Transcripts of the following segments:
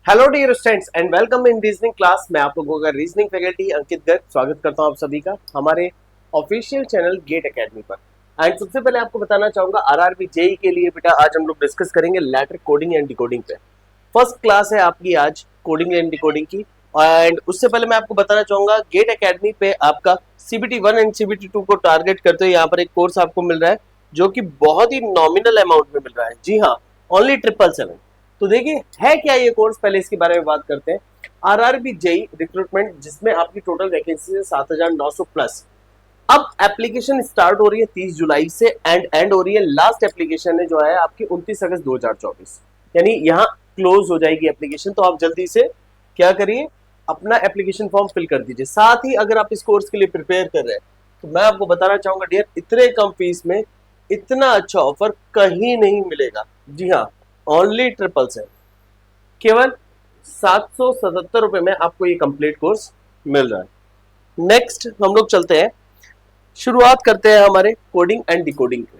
Hello dear students and welcome in reasoning class. मैं आप लोगों का रीजनिंग फैकल्टी अंकित गर्ग स्वागत करता हूं आप सभी का हमारे ऑफिशियल चैनल गेट एकेडमी पर। एंड सबसे पहले आपको बताना चाहूंगा आरआरबी जेई के लिए बेटा आज हम लोग डिस्कस करेंगे लेटर कोडिंग एंड डिकोडिंग पे। फर्स्ट क्लास है आपकी आज कोडिंग एंड डिकोडिंग की। एंड उससे पहले मैं आपको बताना चाहूंगा गेट एकेडमी पे आपका CBT 1 एंड CBT 2 को टारगेट करते हुए यहाँ पर एक कोर्स आपको मिल रहा है जो कि बहुत ही नॉमिनल अमाउंट में मिल रहा है। जी हाँ, ओनली 777। तो देखिए है क्या ये कोर्स, पहले इसके बारे में बात करते हैं। आरआरबी जेई रिक्रूटमेंट जिसमें आपकी टोटल वैकेंसी है 7,900 प्लस। अब एप्लीकेशन स्टार्ट हो रही है 30 जुलाई से एंड एंड हो रही है, लास्ट एप्लीकेशन है जो है आपकी 29 अगस्त 2024, यानी यहाँ क्लोज हो जाएगी एप्लीकेशन। तो आप जल्दी से क्या करिए, अपना एप्लीकेशन फॉर्म फिल कर दीजिए। साथ ही अगर आप इस कोर्स के लिए प्रिपेयर कर रहे हैं तो मैं आपको बताना चाहूंगा डियर, इतने कम फीस में इतना अच्छा ऑफर कहीं नहीं मिलेगा। जी हाँ, ओनली 777, केवल 777 रुपए में आपको ये कंप्लीट कोर्स मिल रहा है। नेक्स्ट हम लोग चलते हैं, शुरुआत करते हैं हमारे कोडिंग एंड डिकोडिंग के।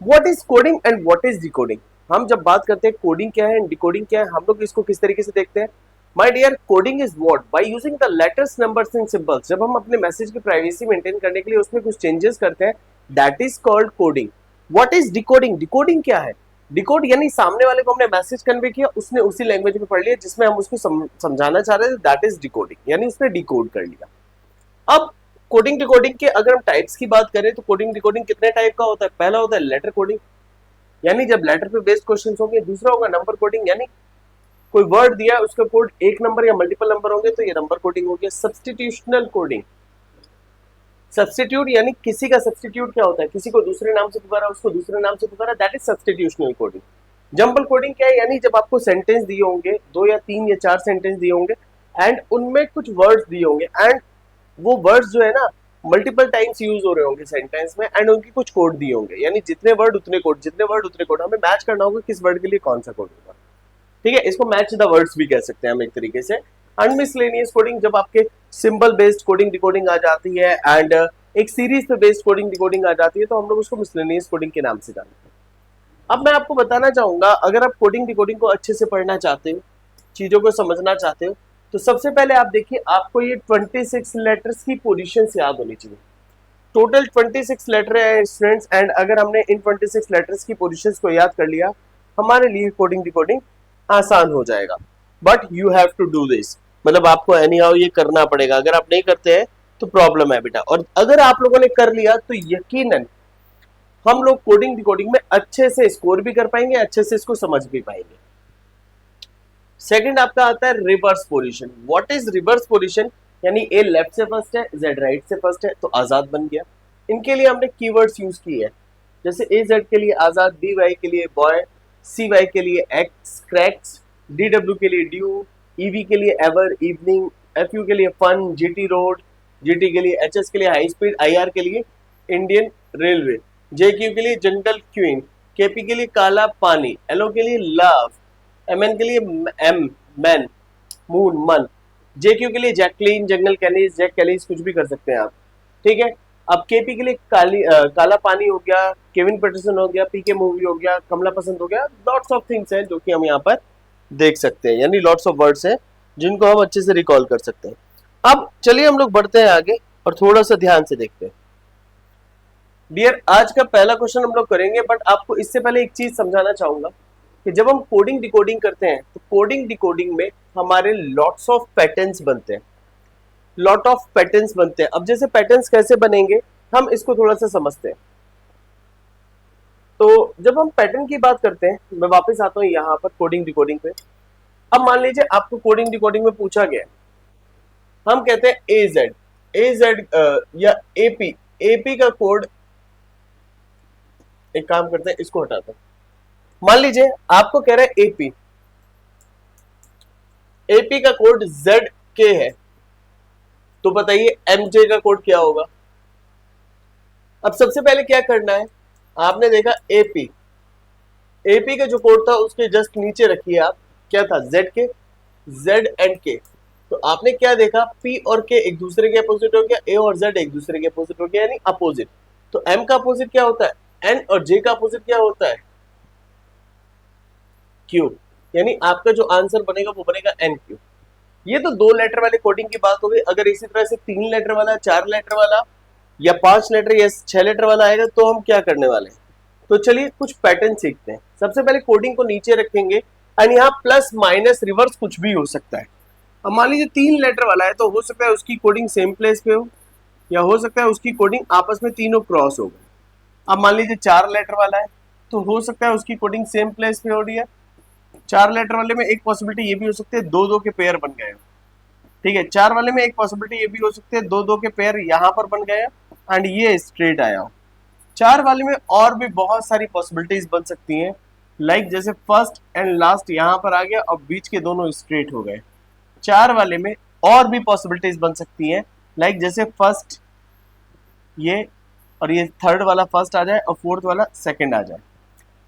What is coding and what is decoding. हम जब बात करते हैं कोडिंग क्या है एंड डिकोडिंग क्या है, हम लोग इसको किस तरीके से देखते हैं। My dear, coding is what by using the letters, numbers and symbols. जब हम अपने मैसेज की प्राइवेसी मेंटेन करने के लिए उसमें कुछ चेंजेस करते हैं, that is called coding. What is decoding, decoding क्या है। डिकोड यानी सामने वाले को हमने मैसेज कन्वे किया, उसने उसी लैंग्वेज में पढ़ लिया जिसमें हम उसको समझाना चाह रहे थे, दैट इज डिकोडिंग, यानी उसने डिकोड कर लिया। अब कोडिंग डिकोडिंग के अगर हम टाइप्स की बात करें तो कोडिंग डिकोडिंग कितने टाइप का होता है। पहला होता है लेटर कोडिंग, यानी जब लेटर पे बेस्ड क्वेश्चंस होंगे। दूसरा होगा नंबर कोडिंग, यानी कोई वर्ड दिया उसका कोड एक नंबर या मल्टीपल नंबर होंगे तो ये नंबर कोडिंग हो गया। सब्स्टिट्यूशनल कोडिंग, सब्स्टिट्यूट यानी किसी का सब्स्टिट्यूट क्या होता है, किसी को दूसरे नाम से पुकारा, उसको दूसरे नाम से पुकारा, that is substitutional coding. Jumble coding क्या है, यानी जब आपको सेंटेंस दिए होंगे, 2 या 3 या 4 सेंटेंस दिए होंगे एंड उनमें कुछ वर्ड्स दिए होंगे एंड वो वर्ड्स जो है ना मल्टीपल टाइम्स यूज हो रहे होंगे सेंटेंस में एंड उनकी कुछ कोड दिए होंगे, यानी जितने वर्ड उतने कोड, जितने वर्ड उतने कोड, हमें मैच करना होगा किस वर्ड के लिए कौन सा कोड होगा। ठीक है, इसको मैच द वर्ड्स भी कह सकते हैं हम एक तरीके से। एंड मिसलेनियस कोडिंग, जब आपके सिंबल बेस्ड कोडिंग डिकोडिंग आ जाती है एंड एक सीरीज पे बेस्ड कोडिंग डिकोडिंग आ जाती है तो हम लोग उसको मिसलेनियस कोडिंग के नाम से जानते हैं। अब मैं आपको बताना चाहूंगा, अगर आप कोडिंग डिकोडिंग को अच्छे से पढ़ना चाहते हो, चीजों को समझना चाहते हो, तो सबसे पहले आप देखिए आपको ये 26 लेटर्स की पोजीशंस याद होनी चाहिए। टोटल 26 लेटर है स्टूडेंट्स, एंड अगर हमने इन 26 लेटर्स की पोजीशंस को याद कर लिया, हमारे लिए कोडिंग डिकोडिंग आसान हो जाएगा। But you have to do this, मतलब आपको एनी हाउ ये करना पड़ेगा। अगर आप नहीं करते हैं तो प्रॉब्लम है बेटा, और अगर आप लोगों ने कर लिया तो यकीनन हम लोग कोडिंग डिकोडिंग में अच्छे से स्कोर भी कर पाएंगे, अच्छे से इसको समझ भी पाएंगे। सेकंड आपका आता है reverse position. What is reverse position, यानी ए लेफ्ट से फर्स्ट है, जेड राइट से फर्स्ट है, तो आजाद बन गया। इनके लिए हमने कीवर्ड्स यूज किए हैं, जैसे ए जेड के लिए आजाद, बी वाई के लिए बॉय, सी वाई के लिए एक्स क्रैक्स, डी डब्ल्यू के लिए ड्यू, ईवी के लिए एवर इवनिंग, एफ यू के लिए फन, जीटी रोड, जीटी के लिए एच एस के लिए हाई स्पीड, आई आर के लिए इंडियन रेलवे, जे क्यू के लिए जंगल क्वीन, केपी के लिए काला पानी, एलओ के लिए लव, एमएन के लिए एम मैन, मून मन, जेक्यू के लिए जैकलीन, जंगल कैलीज, जैक कैलीज, कुछ भी कर सकते हैं आप। ठीक है, अब केपी के लिए काला पानी हो गया, केविन पेटरसन हो गया, पीके मूवी हो गया, कमला पसंद हो गया, लॉट्स ऑफ थिंग्स हैं जो कि हम यहाँ पर देख सकते हैं, यानी लॉट्स ऑफ वर्ड्स हैं जिनको हम अच्छे से रिकॉल कर सकते हैं। अब चलिए हम लोग बढ़ते हैं आगे और थोड़ा सा ध्यान से देखते हैं। डियर, आज का पहला क्वेश्चन हम लोग करेंगे, बट आपको इससे पहले एक चीज समझाना चाहूंगा कि जब हम कोडिंग डिकोडिंग करते हैं तो कोडिंग डिकोडिंग में हमारे लॉट्स ऑफ पैटर्न्स बनते हैं, लॉट ऑफ पैटर्न्स बनते हैं। अब जैसे पैटर्न्स कैसे बनेंगे हम इसको थोड़ा सा समझते हैं। तो जब हम पैटर्न की बात करते हैं, मैं वापस आता हूं यहाँ पर कोडिंग डिकोडिंग पे। अब मान लीजिए आपको कोडिंग डिकोडिंग में पूछा गया, हम कहते हैं ए जेड या एपी, एपी का कोड, एक काम करते हैं इसको हटाते हैं। मान लीजिए आपको कह रहा है एपी, एपी का कोड जेड के है, तो बताइए एमजे का कोड क्या होगा। अब सबसे पहले क्या करना है, आपने देखा एपी, एपी का जो कोड था उसके जस्ट नीचे रखिए आप, क्या था जेड के, जेड एंड के। तो आपने क्या देखा, पी और के एक दूसरे के अपोजिट हो गया, ए और जेड एक दूसरे के अपोजिट हो गया, यानी अपोजिट। तो एम का अपोजिट क्या होता है, एन, और जे का अपोजिट क्या होता है, क्यू, यानी आपका जो आंसर बनेगा वो बनेगा NQ। ये तो 2 लेटर वाले कोडिंग की बात हो गई। अगर इसी तरह से 3 लेटर वाला, 4 लेटर वाला या 5 लेटर या 6 लेटर वाला आएगा तो हम क्या करने वाले हैं? तो चलिए कुछ पैटर्न सीखते हैं। सबसे पहले कोडिंग को नीचे रखेंगे एंड यहाँ प्लस माइनस रिवर्स कुछ भी हो सकता है। अब मान लीजिए 3 लेटर वाला है तो हो सकता है उसकी कोडिंग सेम प्लेस पे हो, या हो सकता है उसकी कोडिंग आपस में तीनों क्रॉस हो गए। अब मान लीजिए 4 लेटर वाला है तो हो सकता है उसकी कोडिंग सेम प्लेस पे हो रही है। 4 लेटर वाले में एक पॉसिबिलिटी ये भी हो सकती है दो दो के पेयर बन गए। ठीक है, 4 वाले में एक पॉसिबिलिटी ये भी हो सकती है दो दो के पेयर यहाँ पर बन गए एंड ये स्ट्रेट आया हो। 4 वाले में और भी बहुत सारी पॉसिबिलिटीज बन सकती हैं, लाइक जैसे फर्स्ट एंड लास्ट यहाँ पर आ गया और बीच के दोनों स्ट्रेट हो गए। 4 वाले में और भी पॉसिबिलिटीज बन सकती हैं, लाइक जैसे फर्स्ट ये और ये थर्ड वाला फर्स्ट आ जाए और फोर्थ वाला सेकंड आ जाए।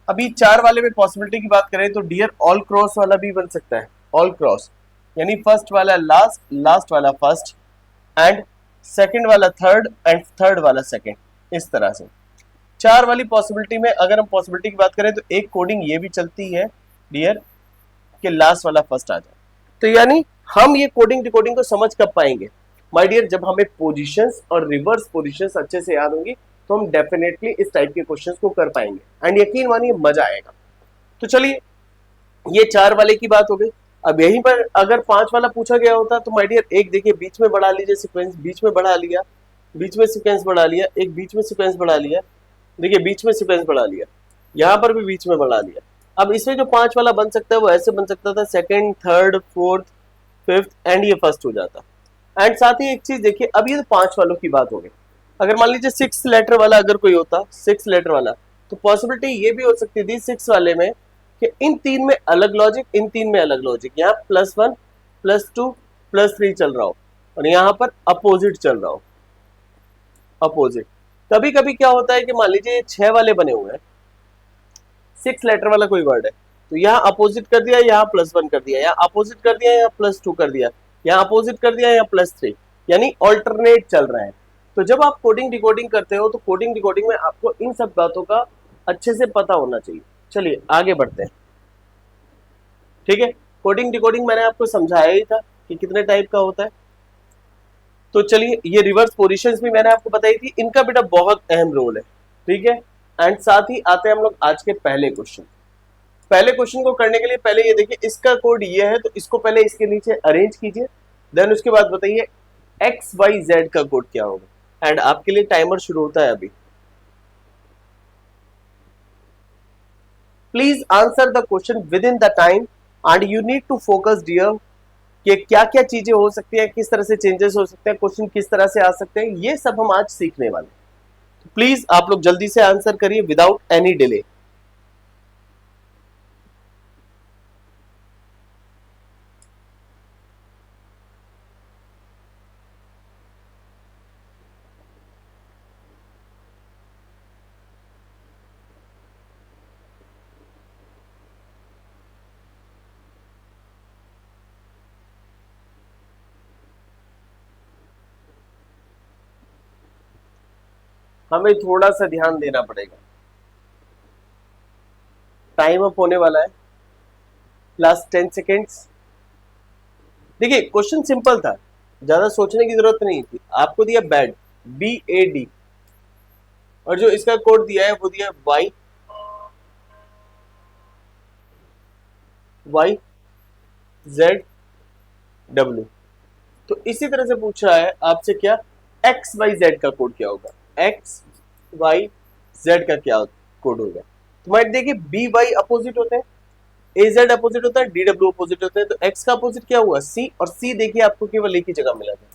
अभी 4 वाले में पॉसिबिलिटी की बात करें तो डियर ऑल क्रॉस वाला भी बन सकता है। ऑल क्रॉस यानी फर्स्ट वाला लास्ट, लास्ट वाला फर्स्ट एंड सेकंड वाला थर्ड एंड थर्ड वाला सेकंड, इस तरह से। 4 वाली पॉसिबिलिटी में अगर हम पॉसिबिलिटी की बात करें तो एक कोडिंग ये भी चलती है डियर कि लास्ट वाला फर्स्ट आ जाए। तो यानी हम ये कोडिंग डिकोडिंग को समझ कब पाएंगे माय डियर? जब हमें पोजीशंस और रिवर्स पोजीशंस अच्छे से याद होंगी तो हम डेफिनेटली इस टाइप के क्वेश्चंस को कर पाएंगे एंड यकीन मानिए मजा आएगा। तो चलिए ये 4 वाले की बात हो गई। अब यहीं पर अगर 5 वाला पूछा गया होता तो माय डियर एक देखिए बीच में बढ़ा लीजिए सीक्वेंस, बीच में बढ़ा लिया, बीच में सीक्वेंस बढ़ा लिया, एक बीच में सीक्वेंस बढ़ा लिया, देखिए बीच में सीक्वेंस बढ़ा लिया, यहाँ पर भी बीच में बढ़ा लिया। अब इसमें जो 5 वाला बन सकता है वो ऐसे बन सकता था second, third, fourth, fifth and ये फर्स्ट हो जाता। एंड साथ ही एक चीज देखिए, अब ये तो 5 वालों की बात हो गई। अगर मान लीजिए 6 लेटर वाला अगर कोई होता, 6 लेटर वाला, तो पॉसिबिलिटी ये भी हो सकती थी 6 वाले में कि इन तीन में अलग लॉजिक, इन तीन में अलग लॉजिक, यहाँ +1 +2 +3 चल रहा हो और यहाँ पर अपोजिट चल रहा हो, अपोजिट। कभी कभी क्या होता है कि मान लीजिए 6 वाले बने हुए हैं, 6 लेटर वाला कोई वर्ड है तो यहाँ अपोजिट कर दिया, यहाँ +1 कर दिया, यहाँ अपोजिट कर दिया, यहाँ +2 कर दिया, यहाँ अपोजिट कर दिया, यहाँ +3, यानी ऑल्टरनेट चल रहा है। तो जब आप कोडिंग डिकोडिंग करते हो तो कोडिंग डिकोडिंग में आपको इन सब बातों का अच्छे से पता होना चाहिए। चलिए आगे बढ़ते हैं। ठीक है, कोडिंग डिकोडिंग मैंने आपको समझाया ही था कि कितने टाइप का होता है। तो चलिए ये रिवर्स पोजीशंस भी मैंने आपको बताई थी, इनका बेटा बहुत अहम रोल है। ठीक है, एंड साथ ही आते हैं हम लोग आज के पहले क्वेश्चन। पहले क्वेश्चन को करने के लिए पहले ये देखिए इसका कोड ये है तो इसको पहले इसके नीचे अरेंज कीजिए, देन उसके बाद बताइए XYZ का कोड क्या होगा। एंड आपके लिए टाइमर शुरू होता है अभी। Please answer the question with in the time and you need to focus dear कि क्या क्या चीजें हो सकती है, किस तरह से चेंजेस हो सकते हैं, क्वेश्चन किस तरह से आ सकते हैं, ये सब हम आज सीखने वाले हैं। तो प्लीज आप लोग जल्दी से आंसर करिए विदाउट एनी डिले। हमें थोड़ा सा ध्यान देना पड़ेगा, टाइम अप होने वाला है, लास्ट 10 सेकेंड्स। देखिए क्वेश्चन सिंपल था, ज्यादा सोचने की जरूरत नहीं थी। आपको दिया बैड, BAD, और जो इसका कोड दिया है वो दिया YYZW। तो इसी तरह से पूछ रहा है आपसे क्या XYZ का कोड क्या होगा, XYZ का क्या कोड होगा। तो मैं देखिए BY अपोजिट होते हैं, AZ अपोजिट होता है, DW अपोजिट होता है, तो X का अपोजिट क्या हुआ C, और C देखिए आपको केवल एक ही जगह मिला था,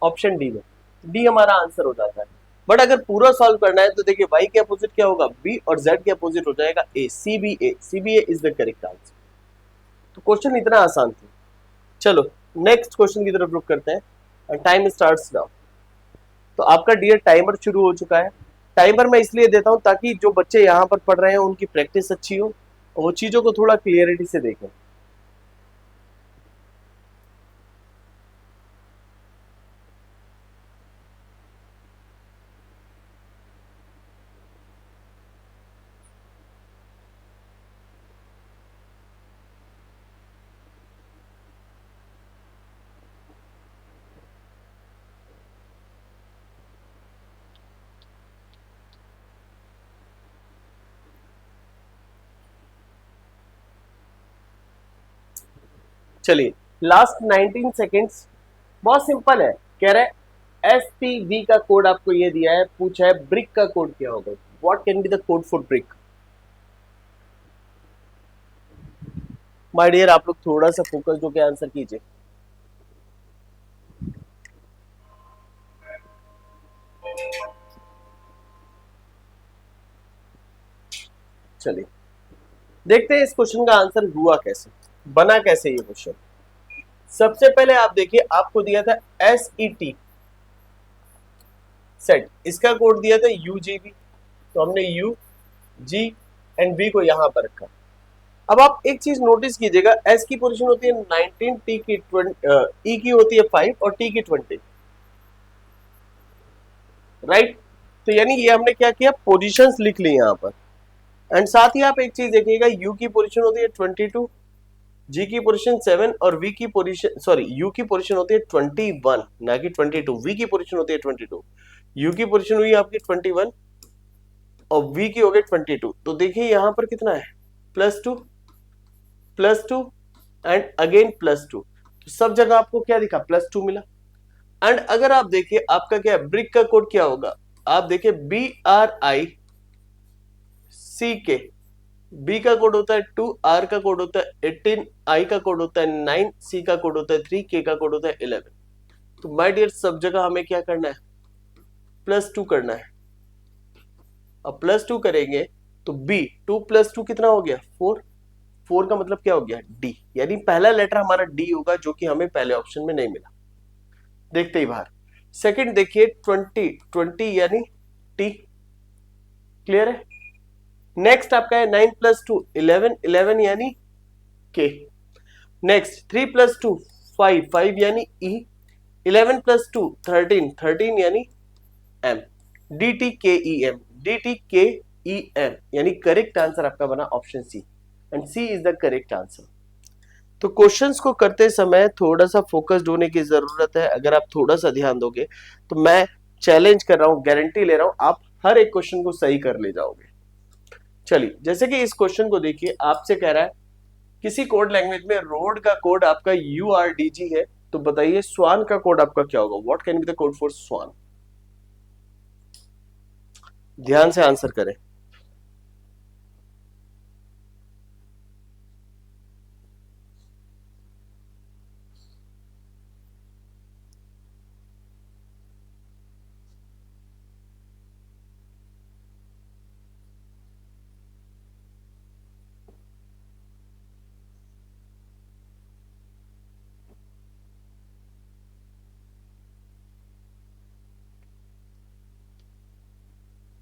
ऑप्शन डी में। डी हमारा आंसर हो जाता है। बट अगर पूरा सॉल्व करना है तो देखिए Y के अपोजिट क्या होगा B, और Z के अपोजिट हो जाएगा A, CBA is the correct answer. तो क्वेश्चन इतना आसान था। चलो नेक्स्ट क्वेश्चन की तरफ रुक करते हैं। Time starts now. तो आपका डियर टाइमर शुरू हो चुका है। टाइमर मैं इसलिए देता हूं ताकि जो बच्चे यहाँ पर पढ़ रहे हैं उनकी प्रैक्टिस अच्छी हो और वो चीजों को थोड़ा क्लियरिटी से देखें। चलिए लास्ट 19 सेकेंड्स, बहुत सिंपल है, कह रहा है SPV का कोड आपको ये दिया है, पूछा है ब्रिक का कोड क्या होगा, what can be the code for brick. My dear आप लोग थोड़ा सा फोकस होकर आंसर कीजिए। चलिए देखते हैं इस क्वेश्चन का आंसर हुआ कैसे, बना कैसे ये क्वेश्चन। सबसे पहले आप देखिए आपको दिया था SET सेट, इसका कोड दिया था UGV, तो हमने U G एंड V को यहां पर रखा। अब आप एक चीज नोटिस कीजिएगा, S की पोजीशन होती है 19, T की 20, E की होती है 5 और T की 20, राइट। तो यानी ये हमने क्या किया, पोजीशंस लिख ली यहां पर। एंड साथ ही आप एक चीज देखिएगा, U की पोजीशन होती है 22, G की पोजीशन 7 और V की पोजीशन, सॉरी U की पोजीशन होती है 21 ना कि 22, V की पोजीशन होती है 22, U की पोजीशन हुई आपकी 21 और V की हो गई 22। तो देखिए यहां पर कितना है, +2 एंड अगेन +2, तो सब जगह आपको क्या दिखा, +2 मिला। एंड अगर आप देखिए आपका क्या है, ब्रिक का कोड क्या होगा, आप देखिए BRICK, B का कोड होता है 2, R का कोड होता है 18, I का कोड होता है 9, C का कोड होता है 3, K का कोड होता है 11। तो माय डियर सब जगह हमें क्या करना है, +2 करना है। अब +2 करेंगे तो B, 2 + 2 कितना हो गया, 4, 4 का मतलब क्या हो गया, D, यानी पहला लेटर हमारा D होगा जो कि हमें पहले ऑप्शन में नहीं मिला। देखते ही बाहर। सेकंड देखिए 20 यानी T, क्लियर है। नेक्स्ट आपका है 9 + 2 11 यानी K। नेक्स्ट 3 + 2 5 यानी E, 11 + 2 13 यानी M, DTKEM, DTKEM यानी करेक्ट आंसर आपका बना option C, and C is the correct answer. तो क्वेश्चंस को करते समय थोड़ा सा फोकस्ड होने की जरूरत है, अगर आप थोड़ा सा ध्यान दोगे तो मैं चैलेंज कर रहा हूं, गारंटी ले रहा हूं, आप हर एक क्वेश्चन को सही कर ले जाओगे। चलिए जैसे कि इस क्वेश्चन को देखिए, आपसे कह रहा है किसी कोड लैंग्वेज में रोड का कोड आपका URDG है, तो बताइए स्वान का कोड आपका क्या होगा, what can be the code for swan. ध्यान से आंसर करें।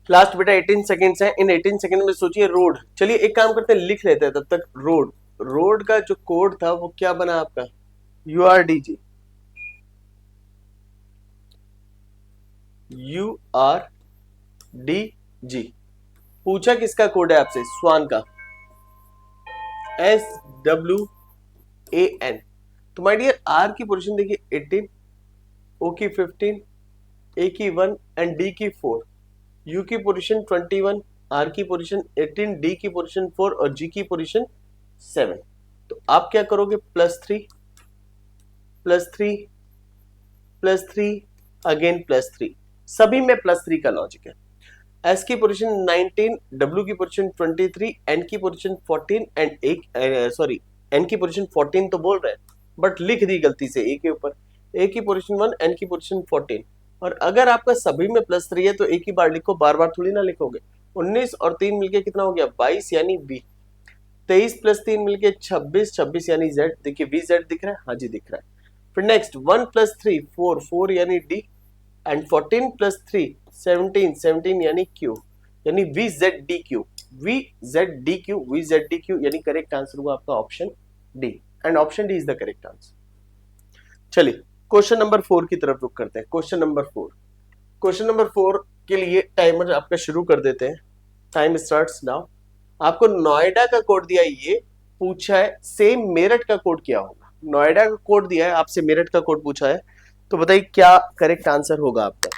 लास्ट बेटा 18 सेकेंड्स है, इन 18 सेकेंड में सोचिए रोड। चलिए एक काम करते हैं, लिख लेते हैं तब तक। रोड, रोड का जो कोड था वो क्या बना आपका, URDG, URDG। पूछा किसका कोड है आपसे, स्वान का, SWAN। तो माय डियर R की पोजीशन देखिए 18, O की 15, A की 1 एंड D की 4, U की पोजीशन 21, R की पोजीशन 18, D की पोजीशन 4 और G की पोजीशन 7। तो आप क्या करोगे, +3 +3 +3 अगेन +3, सभी में +3 का लॉजिक है। S की पोजीशन 19, W की पोजीशन 23, N की पोजीशन 14 एंड एक सॉरी N की पोजीशन 14 तो बोल रहे हैं बट लिख दी गलती से A के ऊपर, A की पोजीशन 1, N की पोजीशन 14। और अगर आपका सभी में +3 है तो एक ही बार लिखो, बार बार थोड़ी ना लिखोगे। 19 और 3 मिलके कितना हो गया, 22 यानी B, 23 + 3 मिलके 26, 26 यानी Z। देखिए VZ दिख रहा है, हाँ जी दिख रहा है। फिर नेक्स्ट 1 + 3 4, 4 यानी D, एंड 14 + 3 17, 17 यानी Q, यानी VZDQ, VZDQ, VZDQ यानी करेक्ट आंसर हुआ आपका option D, and option D is the correct answer. चलिए क्वेश्चन नंबर 4 की तरफ रुक करते हैं। क्वेश्चन नंबर 4, क्वेश्चन नंबर 4 के लिए टाइमर आपका शुरू कर देते हैं। Time starts now. आपको नोएडा का कोड दिया है, ये पूछा है सेम मेरठ का कोड क्या होगा। नोएडा का कोड दिया है, आपसे मेरठ का कोड पूछा है, तो बताइए क्या करेक्ट आंसर होगा आपका।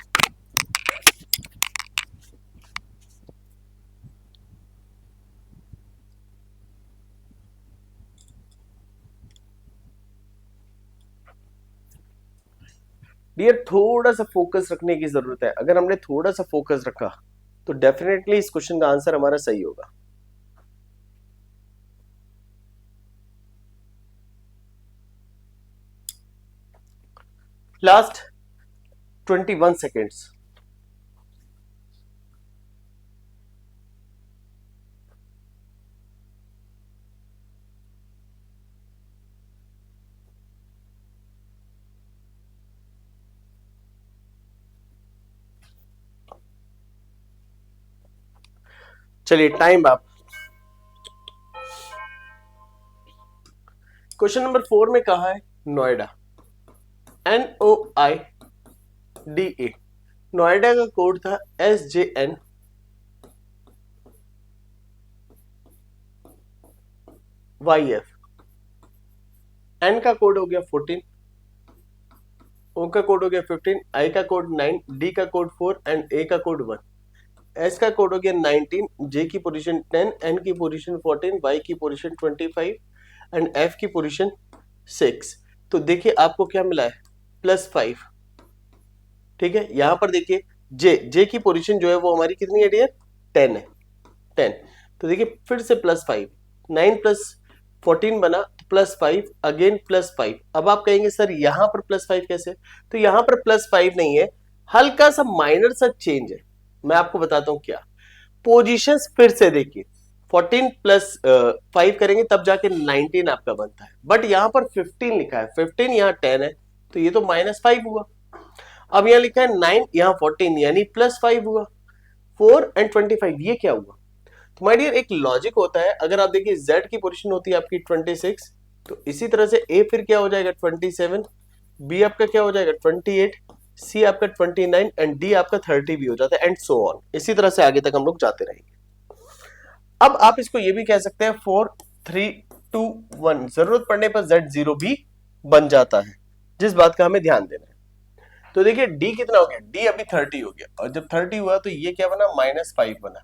डियर थोड़ा सा फोकस रखने की जरूरत है। अगर हमने थोड़ा सा फोकस रखा तो डेफिनेटली इस क्वेश्चन का आंसर हमारा सही होगा। Last 21 seconds. चलिए टाइम आप। क्वेश्चन नंबर 4 में कहा है नोएडा, NOIDA। नोएडा का कोड था SJNYF। एन का कोड हो गया 14, ओ का कोड हो गया 15, आई का कोड 9, डी का कोड 4 एंड ए का कोड 1। एस का कोड हो गया 19, जे की पोजीशन 10, एन की पोजीशन 14, वाई की पोजीशन 25 एंड एफ की पोजीशन 6। तो देखिए आपको क्या मिला है, +5। ठीक है, यहां पर देखिए जे की पोजीशन जो है वो हमारी कितनी है डियर, 10 है, 10। तो देखिए फिर से +5, 9 प्लस 14 बना तो +5, अगेन +5। अब आप कहेंगे सर यहां पर +5 कैसे, तो यहां पर +5 नहीं है, हल्का सा माइनर सा चेंज है। मैं आपको बताता हूं क्या। पोजीशंस फिर से देखिए, 14 प्लस 5 करेंगे तब जाके 19 आपका बनता है, बट यहां पर 15 लिखा है, 15 यहाँ 10 है तो ये तो -5 हुआ। अब यहाँ लिखा है 9, यहाँ 14 यानी +5 हुआ। 4 एंड 25 ये क्या हुआ। तो माय डियर एक लॉजिक होता है, अगर आप देखिए z की पोजीशन होती है आपकी 26, तो इसी तरह से a फिर क्या हो जाएगा 27, b आपका क्या हो जाएगा 28, c आपका 29 एंड d आपका 30 भी हो जाता है एंड सो ऑन। इसी तरह से आगे तक हम लोग जाते रहेंगे। अब आप इसको ये भी कह सकते हैं 4 3 2 1, जरूरत पड़ने पर Z0 भी बन जाता है, जिस बात का हमें ध्यान देना है। तो देखिए d कितना हो गया, d अभी 30 हो गया, और जब 30 हुआ तो ये क्या बना -5 बना,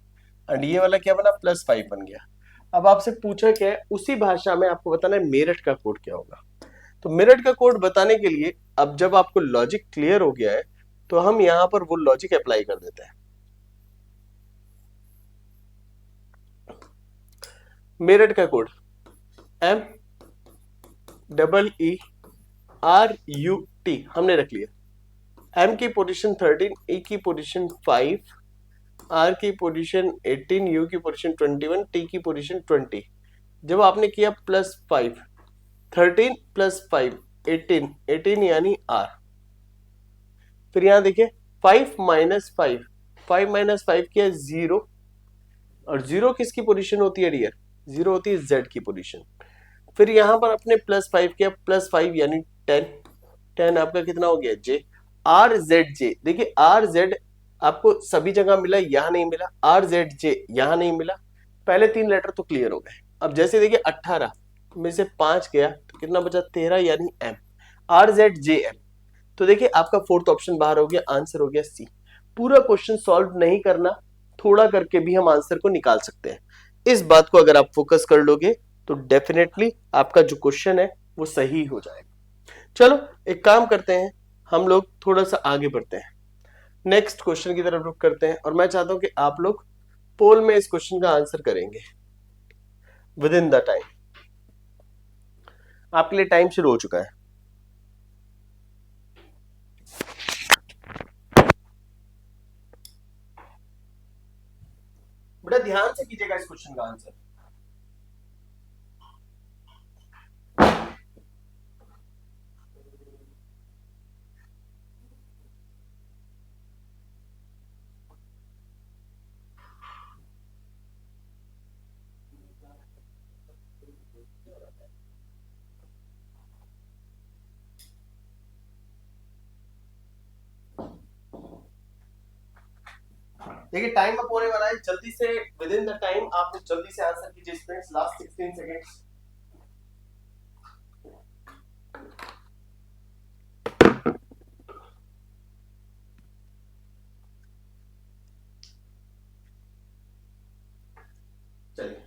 एंड ये वाला क्या बना +5 बन गया। अब आपसे पूछा क्या है, उसी भाषा में आपको बताना है मेरठ का कोड क्या होगा। तो मेरठ का कोड बताने के लिए अब जब आपको लॉजिक क्लियर हो गया है तो हम यहां पर वो लॉजिक अप्लाई कर देते हैं। मेरठ का कोड MERUT हमने रख लिया। M की पोजीशन 13, E की पोजीशन 5, R की पोजीशन 18, U की पोजीशन 21, T की पोजीशन 20। जब आपने किया +5, 13 + 5 18, 18 यानी R। फिर यहां देखिए 5 - 5, 5 - 5 किया 0, और 0 किसकी पोजीशन होती है डियर, 0 होती है Z की पोजीशन। फिर यहां पर अपने +5 किया, +5 यानी 10, 10 आपका कितना हो गया J। RZJ देखिए RZ आपको सभी जगह मिला, यहां नहीं मिला, RZJ यहां नहीं मिला, पहले 3 लेटर तो क्लियर हो गए। अब जैसे देखिए 18 में से 5 गया तो कितना बचा 13 यानी M, RZJM। तो देखिए आपका फोर्थ ऑप्शन बाहर हो गया, आंसर हो गया सी। पूरा क्वेश्चन सॉल्व नहीं करना, थोड़ा करके भी हम आंसर को निकाल सकते हैं। इस बात को अगर आप फोकस कर लोगे तो डेफिनेटली आपका जो क्वेश्चन है वो सही हो जाएगा। चलो एक काम करते हैं, हम लोग थोड़ा सा आगे बढ़ते हैं, नेक्स्ट क्वेश्चन की तरफ रुख करते हैं, और मैं चाहता हूं कि आप लोग पोल में इस क्वेश्चन का आंसर करेंगे विद इन द टाइम। आपके लिए टाइम शुरू हो चुका है। बड़ा ध्यान से कीजिएगा इस क्वेश्चन का आंसर। देखिए टाइम अप होने वाला है, जल्दी से विद इन द टाइम आप लोग जल्दी से आंसर कीजिए स्टूडेंट्स, लास्ट 16 सेकंड्स। चलिए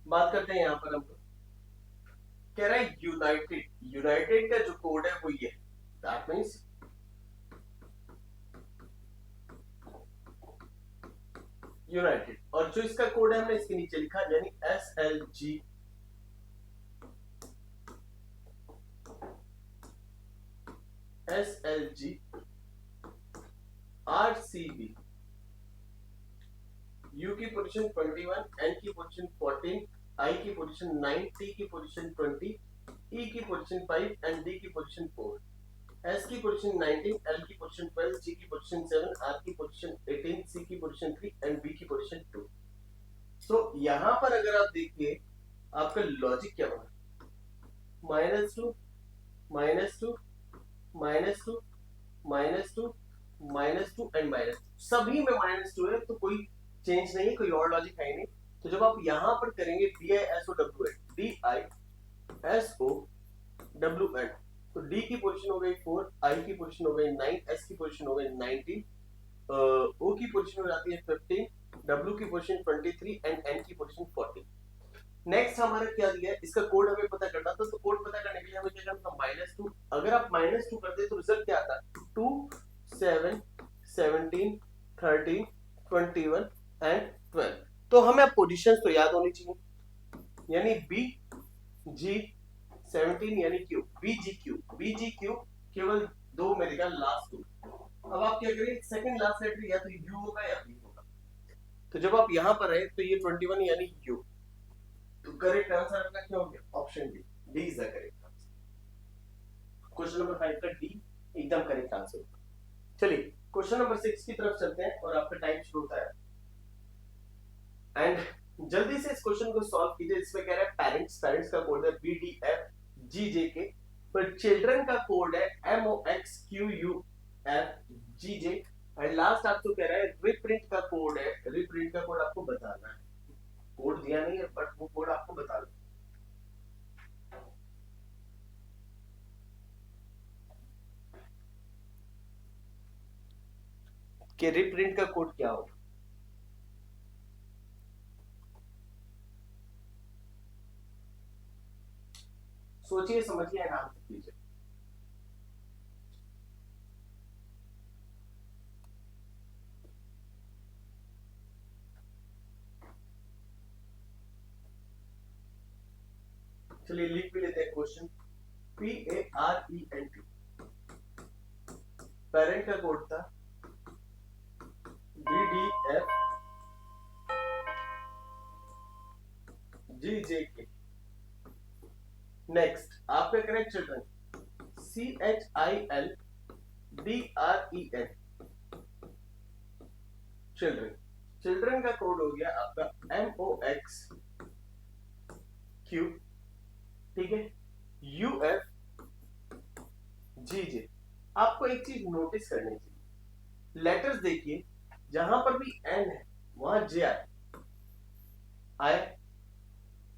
बात करते हैं यहां पर हम कह रहा है यूनाइटेड, यूनाइटेड का जो कोड है वो ये, दैट मींस यूनाइटेड, और जो इसका कोड है हमने इसके नीचे लिखा, यानी SLG RCB, U की पोजीशन 21, N की पोजीशन 14, I की पोजीशन 9, T की पोजीशन 20, E की पोजीशन 5 एंड D की पोजीशन 4, S की पोजीशन 19, L की पोजीशन 12, G की पोजीशन 7, R की पोजीशन 18, C की पोजीशन 3 एंड B की पोजीशन 2। तो यहां पर अगर आप देखिए आपका लॉजिक क्या होगा, -2 -2 -2 -2 -2 एंड -2, सभी में -2 है, तो कोई चेंज नहीं है, कोई और लॉजिक है ही नहीं। तो जब आप यहां पर करेंगे DISOWN, तो D की पोजीशन हो गई 4, I की पोजीशन हो गई 9, S की पोजीशन हो गई 19, O की पोजीशन हो जाती है 15, W की पोजीशन 23 एंड N की पोजीशन 40। नेक्स्ट हमारा क्या दिया है, इसका कोड हमें पता करना था, तो कोड पता करने के लिए हमें क्या करना था, -2, अगर आप -2 करते तो रिजल्ट क्या आता, 2 7 17 13 21 एंड 12। तो हमें अब पोजीशंस तो याद होनी चाहिए, यानी बी जी 17 यानी क्यू, बी जी क्यू केवल दो मेरे ख्याल लास्ट दो। अब आप क्या करें, सेकंड लास्ट लेटर या तो यू होगा या बी होगा। तो जब आप यहां पर आए तो ये 21 यानी यू, तो करेक्ट आंसर आपका क्या हो गया, option D, D is the correct answer. Question number 5 का डी एकदम करेक्ट आंसर होगा। चलिए क्वेश्चन नंबर 6 की तरफ चलते हैं और आपका टाइम शुरू होता है, एंड जल्दी से इस क्वेश्चन को सॉल्व कीजिए। इसमें कह रहा है पेरेंट्स का कोड है BDFGJ, पर चिल्ड्रन का कोड है MOXQUFGJ, एंड लास्ट आपको कह रहा है रिप्रिंट का कोड है, रिप्रिंट का कोड आपको बताना है, कोड दिया नहीं है बट वो कोड आपको बताना है। कि रिप्रिंट का कोड क्या होगा, सोचिए समझिए आराम से कीजिए। चलिए लिख भी लेते हैं क्वेश्चन, PARENT, पेरेंट का कोड था BDFGJK। नेक्स्ट आपका correct children CHILDREN, children, children का कोड हो गया आपका MOXQ, ठीक है, UFGJ। आपको एक चीज नोटिस करनी चाहिए, लेटर्स देखिए, जहां पर भी N है वहां J आए,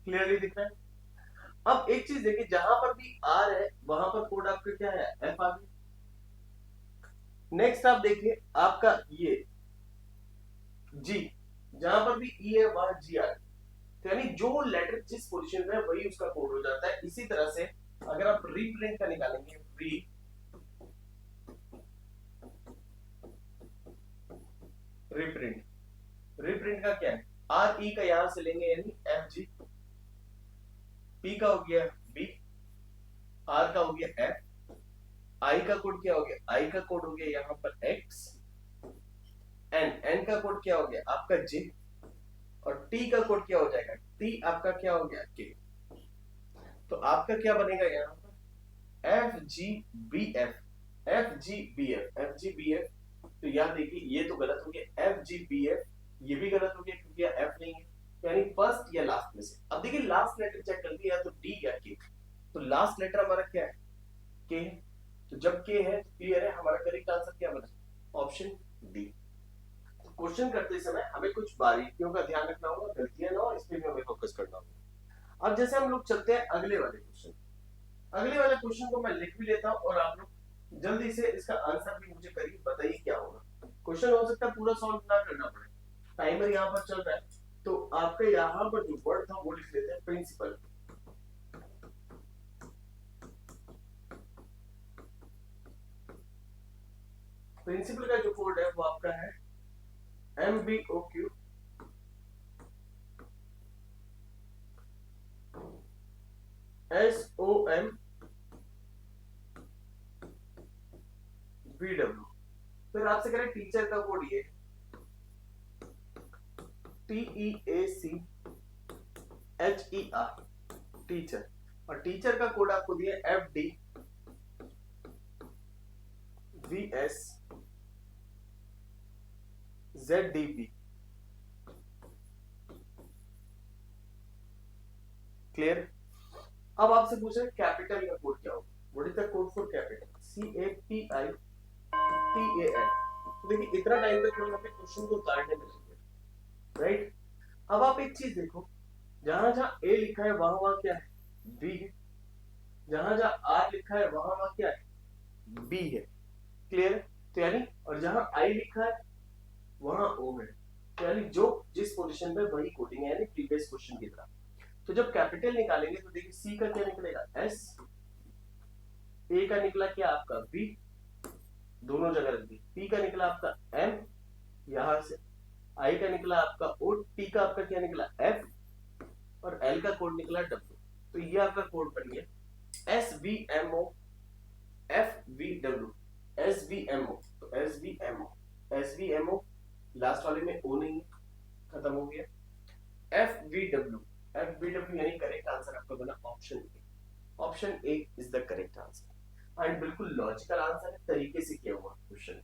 क्लियरली दिख रहा है। अब एक चीज देखिए, जहां पर भी R है वहां पर कोड आपका क्या है, F आ गया। नेक्स्ट आप देखिए आपका ये G, जहां पर भी E है वहां G आ गया, तो यानी जो लेटर जिस पोजीशन में है वही उसका कोड हो जाता है। इसी तरह से अगर आप रीप्रिंट का निकालेंगे, रिप्रिंट, रिप्रिंट का क्या है, RE का यहां से लेंगे यानी FG, P का हो गया B, R का हो गया F, I का कोड क्या हो गया, I का कोड हो गया यहां पर X, N का कोड क्या हो गया आपका J, और T का कोड क्या हो जाएगा, T आपका क्या हो गया K। तो आपका क्या बनेगा यहां पर FGBF, तो याद देखिए ये तो गलत हो गया, FGBF ये भी गलत हो गया क्योंकि F नहीं है, यानी फर्स्ट या लास्ट में से। अब देखिए लास्ट लेटर चेक कर दिया तो D या K, तो लास्ट लेटर हमारा क्या है, K है, तो जब K है तो क्लियर है हमारा करेक्ट आंसर क्या बना, ऑप्शन डी। क्वेश्चन करते समय हमें कुछ बारीकियों का ध्यान रखना होगा, गलतियां ना हो, इस पे भी हमें फोकस करना होगा। अब जैसे हम लोग चलते हैं अगले वाले क्वेश्चन, अगले वाले क्वेश्चन को मैं लिख भी लेता हूं और आप लोग जल्दी से इसका आंसर भी मुझे करिए, बताइए क्या होगा। क्वेश्चन हो सकता है पूरा सॉल्व ना करना पड़े, टाइमर यहाँ पर चल रहा है, तो आपके यहाँ पर जो वर्ड था वो लिख लेते हैं, प्रिंसिपल, प्रिंसिपल का जो कोड है वो आपका है MBOQ SOM VW। फिर आपसे कह रहे टीचर का कोड ये TEACHER टीचर, और टीचर का कोड आपको दिया FDVSZDP। क्लियर। अब आपसे पूछ रहे कैपिटल का कोड क्या होगा, what is the code for capital? CAPITAL। तो देखिए इतना टाइम तक हम अपने क्वेश्चन को उतारने में लगे, राइट। अब आप एक चीज देखो, जहां जहां ए लिखा है वहां वहां क्या है? बी है। जहां जहां आर लिखा है वहां वहां क्या है? बी है। क्लियर। तो यानी और जहां आई लिखा है वहां ओ है, तो यानी जो जिस पोजीशन पे वही कोडिंग है, यानी प्रीवियस क्वेश्चन की तरह। तो जब कैपिटल निकालेंगे तो देखिए सी का क्या निकलेगा? एस। ए का निकला क्या आपका? बी, दोनों जगह रख दी। पी का निकला आपका एम, यहां से। आई का निकला आपका ओ, टी का आपका क्या निकला? एफ, और एल का कोड निकला डब्ल्यू। तो ये आपका कोड बन गया SVMO FVW। SVMO, तो SVMO लास्ट वाले में ओ नहीं है, खत्म हो गया। FVW यानी करेक्ट आंसर आपका बना option A. Option A is the correct answer and बिल्कुल लॉजिकल आंसर है, तरीके से किया हुआ क्वेश्चन।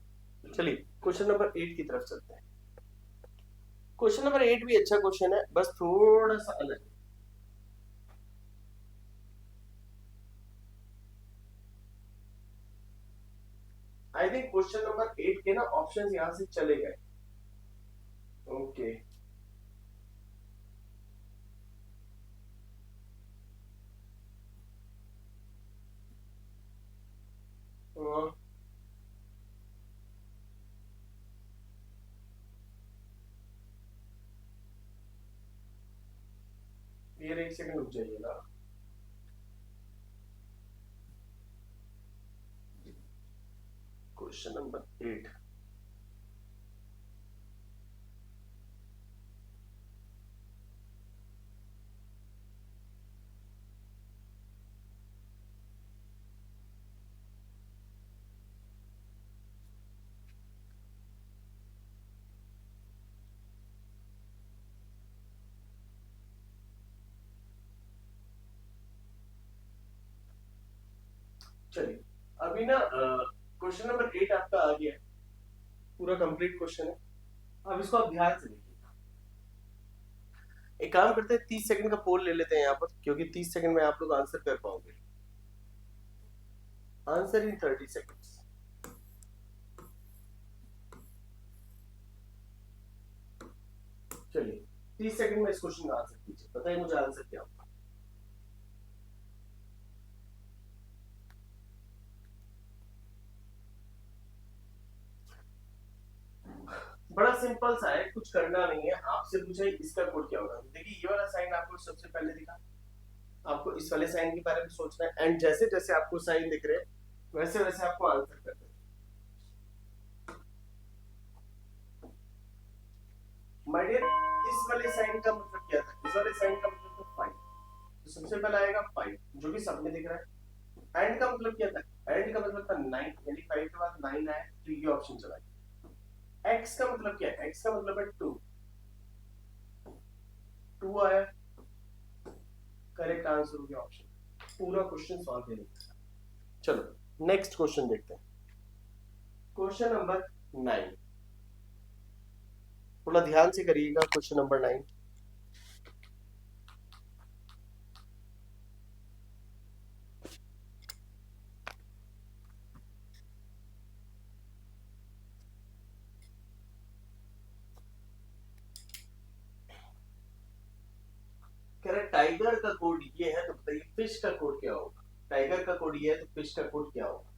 चलिए क्वेश्चन नंबर 8 की तरफ चलते हैं। क्वेश्चन नंबर 8 भी अच्छा क्वेश्चन है, बस थोड़ा सा अलग है। आई थिंक क्वेश्चन नंबर 8 के ना ऑप्शंस यहां से चले गए। ओके ये एक सेकंड रुक जाइएगा। Question number 8। चलिए अभी ना क्वेश्चन नंबर 8 आपका आ गया है, पूरा कंप्लीट क्वेश्चन है। अब इसको आप ध्यान से देखिए। एक काम करते हैं, 30 सेकंड का पोल ले लेते हैं यहाँ पर, क्योंकि 30 सेकंड में आप लोग आंसर कर पाओगे। Answer in 30 seconds. चलिए 30 सेकंड में इस क्वेश्चन का आंसर कीजिए, बताइए मुझे आंसर क्या होगा। बड़ा सिंपल सा है, कुछ करना नहीं है। आपसे पूछा इसका कोड क्या होगा। देखिए ये वाला साइन आपको सबसे पहले दिखा, आपको इस वाले साइन के बारे में सोचना है, एंड जैसे जैसे आपको साइन दिख रहे हैं वैसे वैसे आपको आंसर करना है। माय डियर, इस वाले साइन का मतलब क्या था? इस वाले साइन का मतलब था 5, तो सबसे पहले आएगा 5 जो कि सब में दिख रहा है। एंड का मतलब क्या था? एंड का मतलब था 9, यानी 5 के बाद 9 आया तो ये ऑप्शन चला गया। एक्स का मतलब क्या है? एक्स का मतलब है 2, 2 आया, करेक्ट आंसर हो गया ऑप्शन। पूरा क्वेश्चन सॉल्व है। चलो नेक्स्ट क्वेश्चन देखते हैं। क्वेश्चन नंबर 9, थोड़ा ध्यान से करिएगा। क्वेश्चन नंबर 9, कह रहे टाइगर का कोड ये है, तो बताइए फिश का कोड क्या होगा। टाइगर का कोड ये है तो फिश का कोड क्या होगा?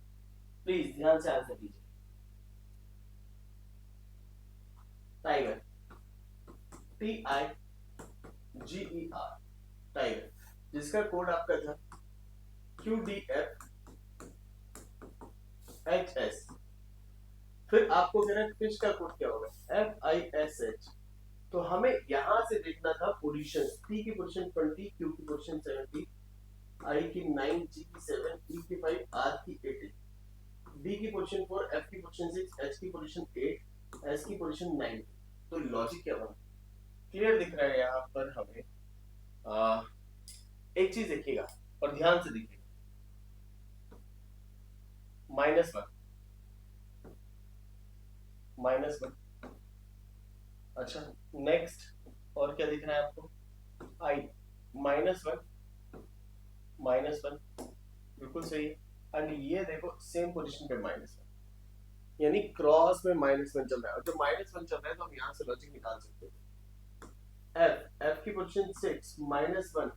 प्लीज ध्यान से आंसर कीजिए। टाइगर, TIGER, टाइगर, जिसका कोड आपका था QDFHS फिर आपको कह रहा है फिश का कोड क्या होगा, FISH। तो हमें यहां से देखना था पोजीशन, P की पोजीशन 20, Q की पोजीशन 70, I की 9, G की 7, E की 5, R की 18, D की पोजीशन 4, F की पोजीशन 6, H की पोजीशन 8, S की पोजीशन 9। तो लॉजिक क्या बना, क्लियर दिख रहा है यहाँ पर हमें। आ, एक चीज देखिएगा और ध्यान से देखिएगा, -1, -1। अच्छा, नेक्स्ट और क्या दिख रहा है आपको, I, -1, -1, बिल्कुल सही है। एंड ये देखो सेम पोजीशन पे -1, यानी क्रॉस में -1 चल रहा है, और जब -1 चल रहा है तो हम यहाँ से लॉजिक निकाल सकते हैं। F की पोजीशन 6, -1,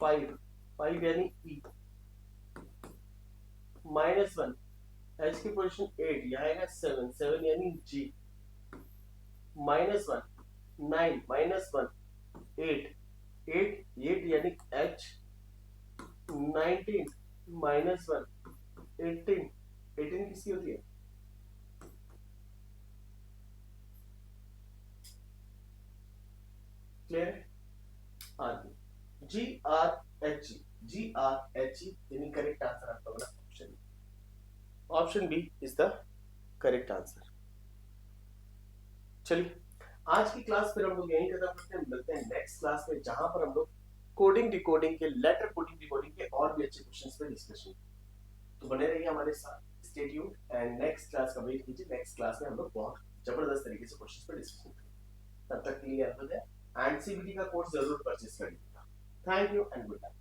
5, 5 यानी E, -1, H की पोजीशन 8, यहाँ आएगा 7, 7 यानी G, -1, 9, -1, 8, 8, 8 यानी H, 19, -1, 18, 18 किसकी होती है, क्लियर है। GRHE, GRHE यानी करेक्ट आंसर आपका बना option, option B is the correct answer. चलिए, आज की क्लास फिर हम लोग यहीं खत्म करते हैं, मिलते हैं नेक्स्ट क्लास में जहां पर हम लोग कोडिंग डिकोडिंग के, लेटर कोडिंग डिकोडिंग के और भी अच्छे क्वेश्चंस पे डिस्कशन। तो बने रहिए हमारे साथ, stay tuned and next class का वेट कीजिए। नेक्स्ट क्लास में हम लोग बहुत जबरदस्त तरीके से क्वेश्चंस पे डिस्कशन करेंगे। तब तक के लिए अलविदा, एंड CBT का कोर्स जरूर परचेज करिएगा। Thank you and good bye.